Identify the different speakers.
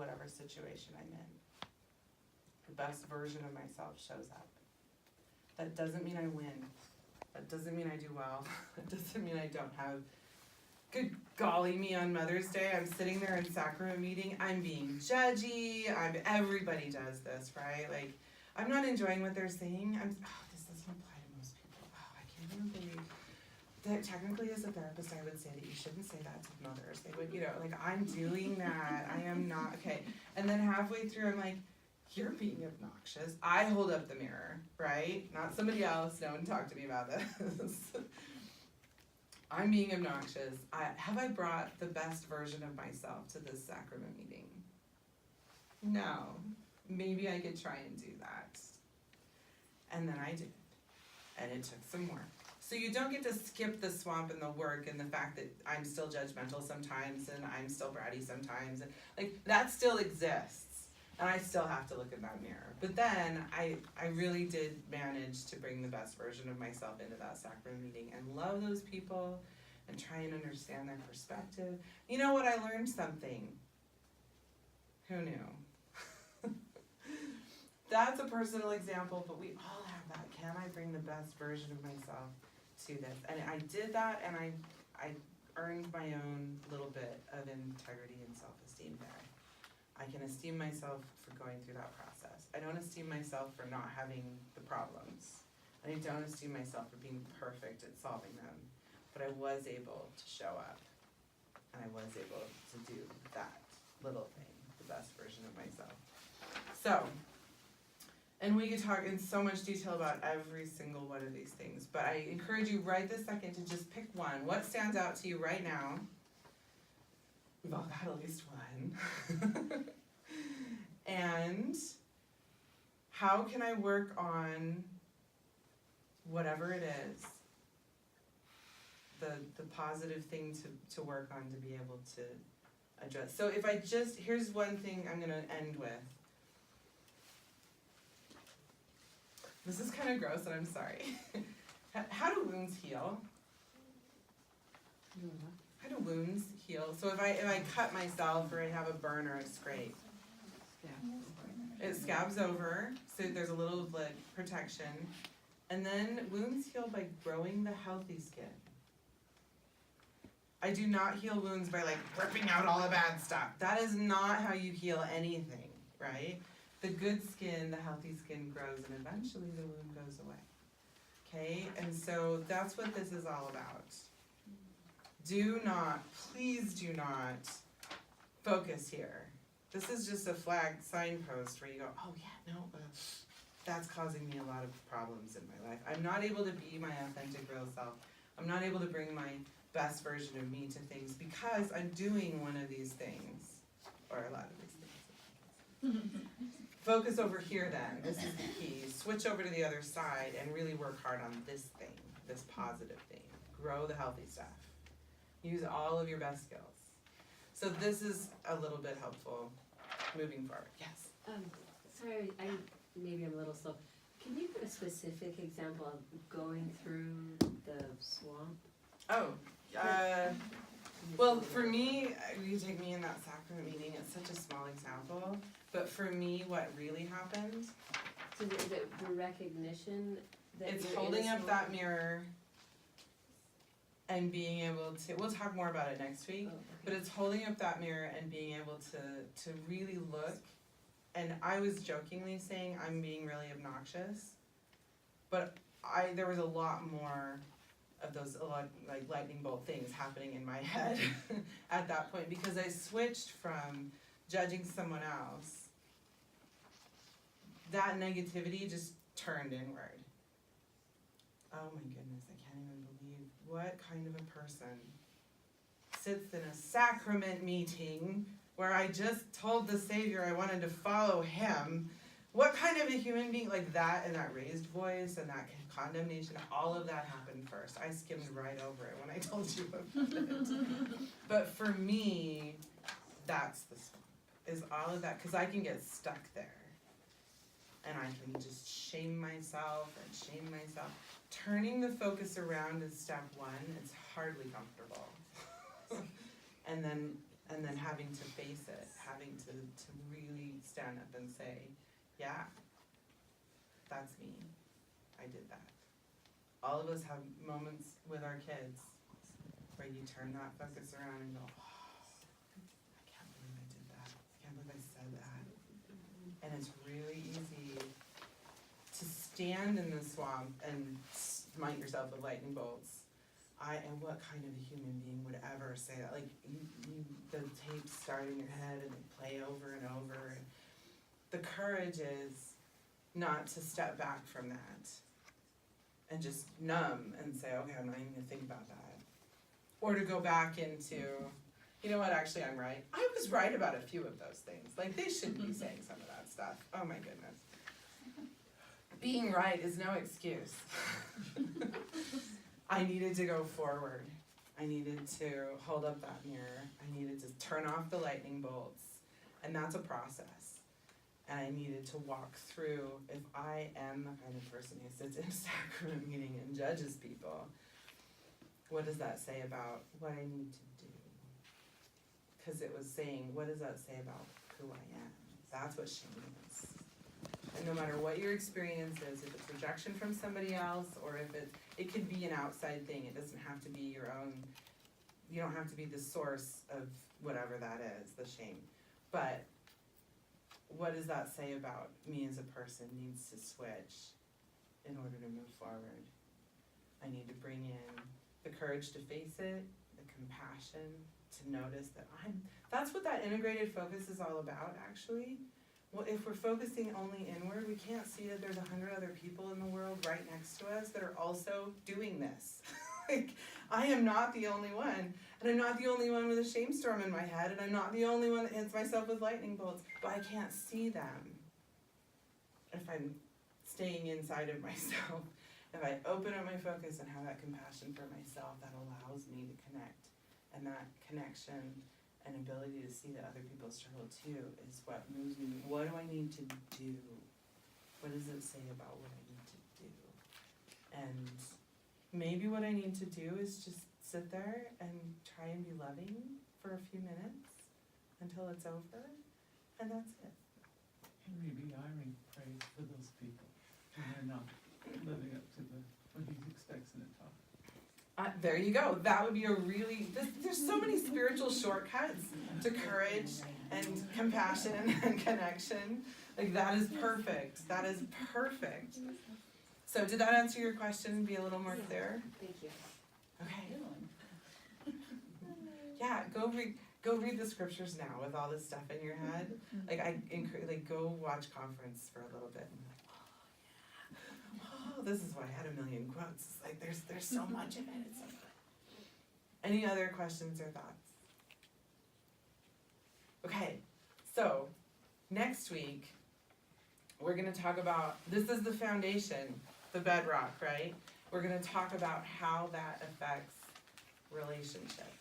Speaker 1: whatever situation I'm in. The best version of myself shows up. That doesn't mean I win. That doesn't mean I do well. That doesn't mean I don't have, good golly me, on Mother's Day, I'm sitting there in sacrament meeting, I'm being judgy, everybody does this, right? Like, I'm not enjoying what they're saying, this doesn't apply to most people. I can't even believe that technically as a therapist I would say that you shouldn't say that to mothers. They would, like, I'm doing that, I am not, okay. And then halfway through I'm like, you're being obnoxious. I hold up the mirror, right? Not somebody else, no one talk to me about this. I'm being obnoxious. Have I brought the best version of myself to this sacrament meeting? No. Maybe I could try and do that. And then I did. And it took some work. So you don't get to skip the swamp and the work and the fact that I'm still judgmental sometimes and I'm still bratty sometimes. And like, that still exists. And I still have to look in that mirror. But then I really did manage to bring the best version of myself into that sacrament meeting and love those people and try and understand their perspective. You know what? I learned something. Who knew? That's a personal example, but we all have that. Can I bring the best version of myself to this? And I did that, and I earned my own little bit of integrity and self-esteem there. I can esteem myself for going through that process. I don't esteem myself for not having the problems. I don't esteem myself for being perfect at solving them. But I was able to show up. And I was able to do that little thing, the best version of myself. So, and we could talk in so much detail about every single one of these things. But I encourage you right this second to just pick one. What stands out to you right now? We've all got at least one. And how can I work on whatever it is, the positive thing to work on to be able to address. So if here's one thing I'm going to end with. This is kind of gross and I'm sorry. How do wounds heal? How do wounds heal? So if I cut myself or I have a burn or a scrape, it scabs over, so there's a little like protection, and then wounds heal by growing the healthy skin. I do not heal wounds by like ripping out all the bad stuff. That is not how you heal anything, right? The good skin, the healthy skin grows, and eventually the wound goes away. Okay, and so that's what this is all about. Please do not focus here. This is just a flag signpost where you go, oh yeah, no, that's causing me a lot of problems in my life. I'm not able to be my authentic real self. I'm not able to bring my best version of me to things because I'm doing one of these things, or a lot of these things. Focus over here then, this is the key. Switch over to the other side and really work hard on this thing, this positive thing. Grow the healthy stuff. Use all of your best skills. So this is a little bit helpful moving forward. Yes?
Speaker 2: Sorry, maybe I'm a little slow. Can you give a specific example of going through the swamp?
Speaker 1: Well, for me, you take me in that sacrament meeting, it's such a small example, but for me, what really happened?
Speaker 2: So the recognition that
Speaker 1: it's
Speaker 2: you're
Speaker 1: holding
Speaker 2: in a
Speaker 1: up
Speaker 2: swamp?
Speaker 1: that mirror and being able to, we'll talk more about it next week,
Speaker 2: Oh, okay.
Speaker 1: but it's holding up that mirror and being able to really look, and I was jokingly saying I'm being really obnoxious, but there was a lot more of those like lightning bolt things happening in my head at that point, because I switched from judging someone else, that negativity just turned inward. Oh my goodness, I can't even believe what kind of a person sits in a sacrament meeting where I just told the Savior I wanted to follow him. What kind of a human being like that, and that raised voice and that condemnation, all of that happened first. I skimmed right over it when I told you about it. But for me, that's the swamp, is all of that, because I can get stuck there. And I can just shame myself. Turning the focus around is step one. It's hardly comfortable. and then having to face it, having to really stand up and say, yeah, that's me. I did that. All of us have moments with our kids where you turn that focus around and go, oh, I can't believe I did that. I can't believe I said that. And it's really easy to stand in the swamp and smite yourself with lightning bolts. And what kind of a human being would ever say that? Like, the tapes start in your head and they play over and over. And the courage is not to step back from that and just numb and say, okay, I'm not even gonna think about that. Or to go back into, you know what, actually I'm right. I was right about a few of those things. Like, they shouldn't be saying some of that stuff. Oh my goodness. Being right is no excuse. I needed to go forward. I needed to hold up that mirror. I needed to turn off the lightning bolts. And that's a process. And I needed to walk through, if I am the kind of person who sits in a sacrament meeting and judges people, what does that say about what I need to do? Because it was saying, what does that say about who I am? That's what shame is. And no matter what your experience is, if it's rejection from somebody else, or if it could be an outside thing, it doesn't have to be your own, you don't have to be the source of whatever that is, the shame. But what does that say about me as a person needs to switch in order to move forward? I need to bring in the courage to face it, the compassion, to notice that that's what that integrated focus is all about, actually. Well, if we're focusing only inward, we can't see that there's 100 other people in the world right next to us that are also doing this. Like, I am not the only one, and I'm not the only one with a shame storm in my head, and I'm not the only one that hits myself with lightning bolts, but I can't see them if I'm staying inside of myself. If I open up my focus and have that compassion for myself, that allows me to connect, and that connection and ability to see that other people struggle too is what moves me. What do I need to do? What does it say about what I need to do? And maybe what I need to do is just sit there and try and be loving for a few minutes until it's over, and that's it.
Speaker 3: And maybe Irene prays for those people and they're not living up to what he expects in a talk.
Speaker 1: There you go. That would be a really, there's so many spiritual shortcuts to courage and compassion and connection. Like, that is perfect. That is perfect. So did that answer your question? Be a little more clear?
Speaker 2: Thank you.
Speaker 1: Okay. Yeah, go read the scriptures now with all this stuff in your head. Like, go watch conference for a little bit and be like, oh, this is why I had a million quotes. It's like, there's so much of it. It's so good. Any other questions or thoughts? Okay, so next week we're going to talk about, this is the foundation, the bedrock, right? We're going to talk about how that affects relationships.